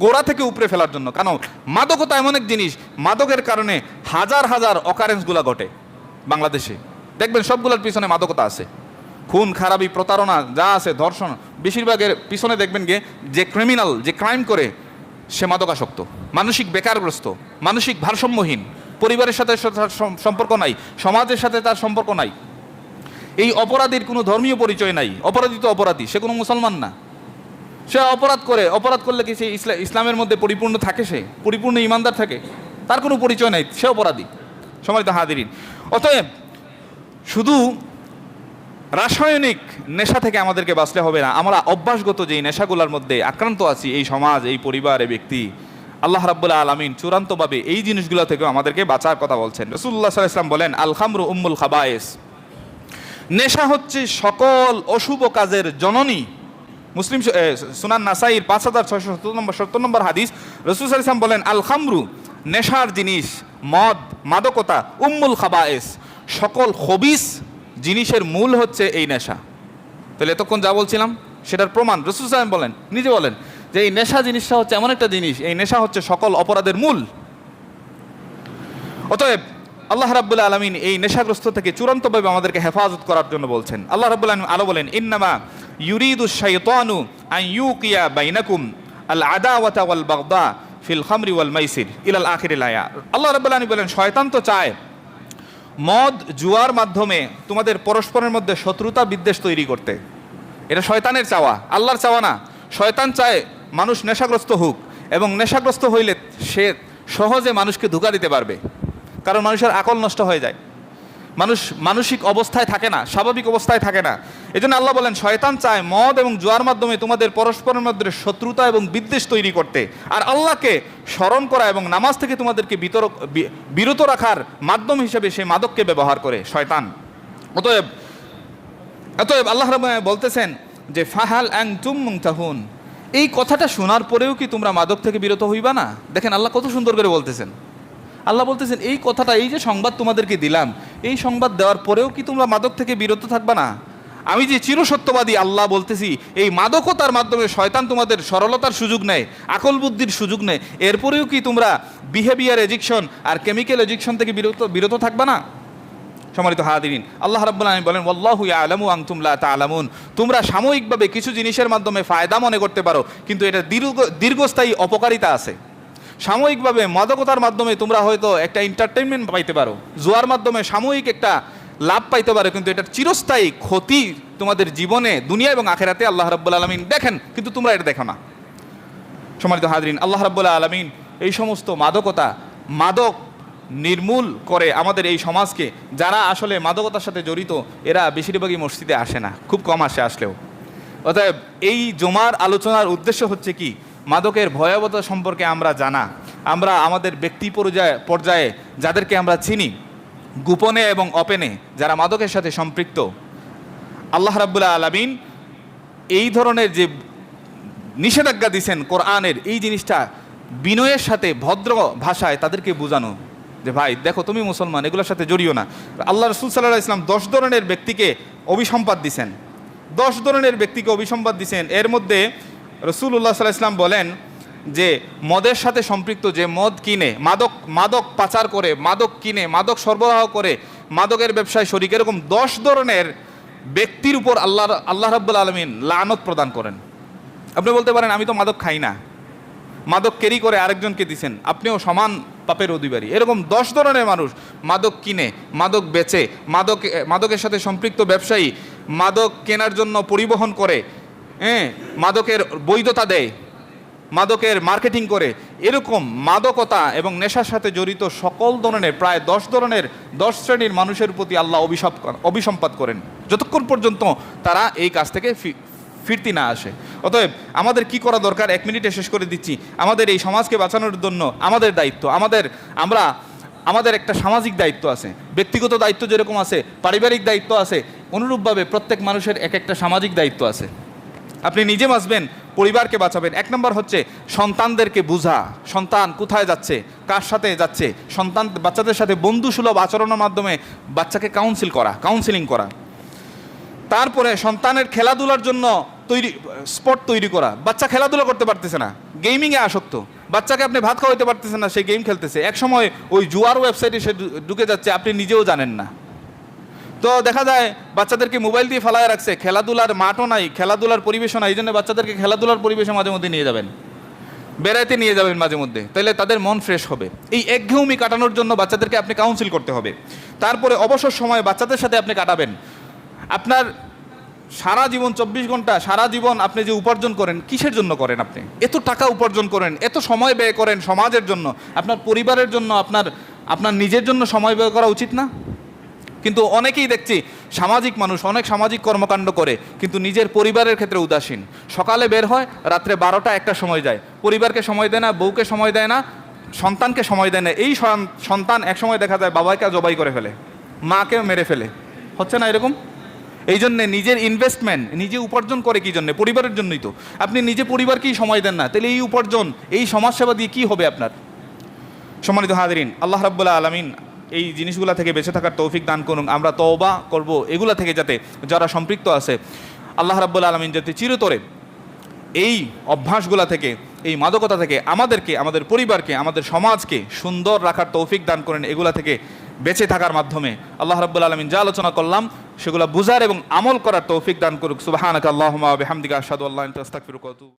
গোড়া থেকে উপরে ফেলার জন্য। কারণ মাদকতা এমন এক জিনিস, মাদকের কারণে হাজার হাজার অকারেন্সগুলো ঘটে বাংলাদেশে। দেখবেন সবগুলোর পিছনে মাদকতা আছে, খুন, খারাপি, প্রতারণা যা আছে, ধর্ষণ, বেশিরভাগের পিছনে দেখবেন গিয়ে যে ক্রিমিনাল, যে ক্রাইম করে সে মাদকাসক্ত, মানসিক বেকারগ্রস্ত, মানসিক ভারসাম্যহীন, পরিবারের সাথে তার সম্পর্ক নাই, সমাজের সাথে তার সম্পর্ক নাই। এই অপরাধীর কোনো ধর্মীয় পরিচয় নাই। অপরাধী তো অপরাধী, সে কোনো মুসলমান না। সে অপরাধ করে, অপরাধ করলে কি সে ইসলামের মধ্যে পরিপূর্ণ থাকে? সে পরিপূর্ণ ইমানদার থাকে? তার কোনো পরিচয় নাই, সে অপরাধী। সম্মানিত হাজিরিন, অতএব শুধু রাসায়নিক নেশা থেকে আমাদেরকে বাঁচলে হবে না। আমরা অভ্যাসগত যেই নেশাগুলোর মধ্যে আক্রান্ত আছি, এই সমাজ, এই পরিবার, এই ব্যক্তি, আল্লাহ রাব্বুল আলামিন চূড়ান্তভাবে এই জিনিসগুলো থেকে আমাদেরকে বাঁচার কথা বলছেন। রাসূলুল্লাহ সাল্লাল্লাহু আলাইহি ওয়াসাল্লাম বলেন, আল খামরু উম্মুল খাবায়েস, নেশা হচ্ছে সকল অশুভ কাজের জননী। মুসলিম সুনান নাসাইর 5670 নম্বর হাদিস, রাসূল সাল্লাল্লাহু আলাইহি ওয়াসাল্লাম বলেন, আল খামরু, নেশার জিনিস, মদ, মাদকতা, উম্মুল খাবায়েস, সকল খবিস জিনিসের মূল হচ্ছে এই নেশা। তাহলে এতক্ষণ যা বলছিলাম সেটার প্রমাণ রাসূল সাল্লাল্লাহু আলাইহি ওয়াসাল্লাম বলেন, নিজে বলেন যে এই নেশা জিনিসটা হচ্ছে এমন একটা জিনিস, এই নেশা হচ্ছে সকল অপরাধের মূল। অতএব আল্লাহ রাব্বুল আলামিন এই নেশাগ্রস্ত থেকে চূড়ান্তভাবে আমাদেরকে হেফাজত করার জন্য বলছেন। আল্লাহ রাব্বুল আলামিন আলো বলেন, ইন্নামা ইউরিদুশ শাইতানু আন ইউকিয়া বাইনাকুম আল আদাওয়াতা ওয়াল বাগদা ফিল খামরি ওয়াল মাইসির ইলাল আখিরিল আয়াত। আল্লাহ রাব্বুল আলামিন বলেন, শয়তান তো চায় মদ, জুয়ার মাধ্যমে তোমাদের পরস্পরের মধ্যে শত্রুতা, বিদ্বেষ তৈরি করতে। এটা শয়তানের চাওয়া, আল্লাহর চাওয়া না। শয়তান চায় মানুষ নেশাগ্রস্ত হোক, এবং নেশাগ্রস্ত হইলে সে সহজে মানুষকে ধোঁকা দিতে পারবে। কারণ মানুষের আকল নষ্ট হয়ে যায়, মানুষ মানসিক অবস্থায় থাকে না, স্বাভাবিক অবস্থায় থাকে না। এই জন্য আল্লাহ বলেন, শয়তান চায় মদ এবং জুয়ার মাধ্যমে তোমাদের পরস্পরের মধ্যে শত্রুতা এবং বিদ্বেষ তৈরি করতে, আর আল্লাহকে স্মরণ করা এবং নামাজ থেকে তোমাদেরকে বিরত রাখার মাধ্যম হিসেবে সে মাদককে ব্যবহার করে শয়তান। অতএব আল্লাহ রাব্বুল বলতেছেন যে ফাহাল আনতুম মুনতাহুন, এই কথাটা শোনার পরেও কি তোমরা মাদক থেকে বিরত হইবা না? দেখেন আল্লাহ কত সুন্দর করে বলতেছেন। আল্লাহ বলতেছেন এই কথাটা, এই যে সংবাদ তোমাদেরকে দিলাম, এই সংবাদ দেওয়ার পরেও কি তোমরা মাদক থেকে বিরত থাকবা না? আমি যে চিরসত্যবাদী আল্লাহ বলতেছি, এই মাদকতার মাধ্যমে শয়তান তোমাদের সরলতার সুযোগ নেয়, আকল বুদ্ধির সুযোগ নেয়, এরপরেও কি তোমরা বিহেভিয়ার এডিকশন আর কেমিক্যাল এডিকশন থেকে বিরত থাকবা না? সম্মানিত হাজিরিন, আল্লাহ রাব্বুল আলামিন বলেন, ওয়াল্লাহু ইয়ালামু ওয়া আনতুম লা তা'লামুন, তোমরা সাময়িকভাবে কিছু জিনিসের মাধ্যমে ফায়দা মনে করতে পারো, কিন্তু এটা দীর্ঘস্থায়ী অপকারিতা আছে। সাময়িকভাবে মাদকতার মাধ্যমে তোমরা হয়তো একটা এন্টারটেইনমেন্ট পাইতে পারো, জুয়ার মাধ্যমে সাময়িক একটা লাভ পাইতে পারো, কিন্তু এটা চিরস্থায়ী ক্ষতি তোমাদের জীবনে, দুনিয়া এবং আখিরাতে আল্লাহ রাব্বুল আলামিন দেখেন, কিন্তু তোমরা এটা দেখো না। সম্মানিত হাজিরিন, আল্লাহ রাব্বুল আলামিন এই সমস্ত মাদকতা, মাদক নির্মূল করে আমাদের এই সমাজকে। যারা আসলে মাদকতার সাথে জড়িত এরা বেশিরভাগই মসজিদে আসে না, খুব কম আসে, আসলেও। অতএব এই জুমার আলোচনার উদ্দেশ্য হচ্ছে কি, মাদকের ভয়াবহতা সম্পর্কে আমরা জানা। আমরা আমাদের ব্যক্তি পর্যায়ে যাদেরকে আমরা চিনি, গোপনে এবং ওপেনে যারা মাদকের সাথে সম্পৃক্ত, আল্লাহ রাব্বুল আলামিন এই ধরনের যে নিষেধাজ্ঞা দিয়েছেন কোরআনের, এই জিনিসটা বিনয়ের সাথে ভদ্র ভাষায় তাদেরকে বোঝানো যে ভাই দেখো তুমি মুসলমান, এগুলোর সাথে জড়িও না। আল্লাহ রাসূল সাল্লাল্লাহু আলাইহি ওয়াসাল্লাম 10 ধরনের ব্যক্তিকে অভিসম্পাদ দিছেন, 10 ধরনের ব্যক্তিকে অভিসম্পাদ দিছেন। এর মধ্যে রাসূলুল্লাহ সাল্লাল্লাহু আলাইহি ওয়াসাল্লাম বলেন যে মদের সাথে সম্পৃক্ত, যে মদ কিনে, মাদক পাচার করে, মাদক কিনে, মাদক সরবরাহ করে, মাদকের ব্যবসায় শরীক, এরকম 10 ধরনের ব্যক্তির উপর আল্লাহ রাব্বুল আলামিন লানত প্রদান করেন। আপনি বলতে পারেন আমি তো মাদক খাই না, মাদক ক্যারি করে আরেকজনকে দিছেন, আপনিও সমান পাপের অধিকারী। এরকম 10 ধরনের মানুষ, মাদক কিনে, মাদক বেচে, মাদকের সাথে সম্পৃক্ত ব্যবসায়ী, মাদক কেনার জন্য পরিবহন করে, মাদকের বৈধতা দেয়, মাদকের মার্কেটিং করে, এরকম মাদকতা এবং নেশার সাথে জড়িত সকল ধরনের প্রায় 10 শ্রেণীর মানুষের প্রতি আল্লাহ অভিসম্পাত করেন, যতক্ষণ পর্যন্ত তারা এই কাজ থেকে ফিরতি না আসে। অতএব আমাদের কি করা দরকার, 1 মিনিটে শেষ করে দিচ্ছি। আমাদের এই সমাজকে বাঁচানোর জন্য আমাদের দায়িত্ব, আমাদের একটা সামাজিক দায়িত্ব আছে, ব্যক্তিগত দায়িত্ব যেরকম আছে, পারিবারিক দায়িত্ব আছে, অনুরূপভাবে প্রত্যেক মানুষের একটা সামাজিক দায়িত্ব আছে। আপনি নিজে বাঁচবেন, পরিবারকে বাঁচাবেন। 1 নম্বর হচ্ছে সন্তানদেরকে বোঝা, সন্তান কোথায় যাচ্ছে, কার সাথে যাচ্ছে, বাচ্চাদের সাথে বন্ধুসুলভ আচরণের মাধ্যমে বাচ্চাকে কাউন্সিলিং করা। তারপরে সন্তানের খেলাধুলার জন্য স্পট তৈরি করা। বাচ্চা খেলাধুলা করতে পারতেছে না, গেমিংয়ে আসক্ত, বাচ্চাকে আপনি ভাত খাওয়াইতে পারতেছেন না, সে গেম খেলতেছে, একসময় ওই জুয়ার ওয়েবসাইটে সে ঢুকে যাচ্ছে, আপনি নিজেও জানেন না। তো দেখা যায় বাচ্চাদেরকে মোবাইল দিয়ে ফেলায় রাখছে, খেলাধুলার মাঠও নাই, খেলাধুলার পরিবেশও নাই। এই জন্য বাচ্চাদেরকে খেলাধুলার পরিবেশে মাঝে মধ্যে নিয়ে যাবেন, বেড়াইতে নিয়ে যাবেন মাঝে মধ্যে, তাহলে তাদের মন ফ্রেশ হবে। এই একঘেয়েমি কাটানোর জন্য বাচ্চাদেরকে আপনি কাউন্সিল করতে হবে। তারপরে অবসর সময় বাচ্চাদের সাথে আপনি কাটাবেন। আপনার সারা জীবন 24 ঘন্টা, সারা জীবন আপনি যে উপার্জন করেন, কিসের জন্য করেন? আপনি এত টাকা উপার্জন করেন, এত সময় ব্যয় করেন সমাজের জন্য, আপনার পরিবারের জন্য, আপনার নিজের জন্য সময় ব্যয় করা উচিত না? কিন্তু অনেকেই দেখছি সামাজিক মানুষ, অনেক সামাজিক কর্মকাণ্ড করে, কিন্তু নিজের পরিবারের ক্ষেত্রে উদাসীন। সকালে বের হয়, রাত্রে 12টা-1টা সময় যায়, পরিবারকে সময় দেয় না, বউকে সময় দেয় না, সন্তানকে সময় দেয় না। এই সন্তান একসময় দেখা যায় বাবাকে জবাই করে ফেলে, মাকেও মেরে ফেলে, হচ্ছে না এরকম? এই জন্যে নিজের ইনভেস্টমেন্ট নিজে উপার্জন করে কি জন্যে? পরিবারের জন্যই তো। আপনি নিজে পরিবারকেই সময় দেন না, তাহলে এই উপার্জন, এই সমাজসেবা দিয়ে কি হবে আপনার? সম্মানিত হাজিরিন, আল্লাহ রাব্বুল আলামিন এই জিনিসগুলা থেকে বেঁচে থাকার তৌফিক দান করুন। আমরা তওবা করব এগুলা থেকে, যাতে যারা সম্পৃক্ত আছে, আল্লাহ রাব্বুল আলামিন যাতে চিরতরে এই অভ্যাসগুলা থেকে, এই মাদকতা থেকে আমাদেরকে, আমাদের পরিবারকে, আমাদের সমাজকে সুন্দর রাখার তৌফিক দান করেন। এগুলা থেকে বেঁচে থাকার মাধ্যমে আল্লাহ রাব্বুল আলামিন যা আলোচনা করলাম সেগুলো বুঝার এবং আমল করার তৌফিক দান করুক। সুবহানাকা আল্লাহুম্মা ওয়া বিহামদিকা আশহাদু আল্লা ইলাহা ইল্লা আনতা আস্তাগফিরুকা ওয়া আতুবু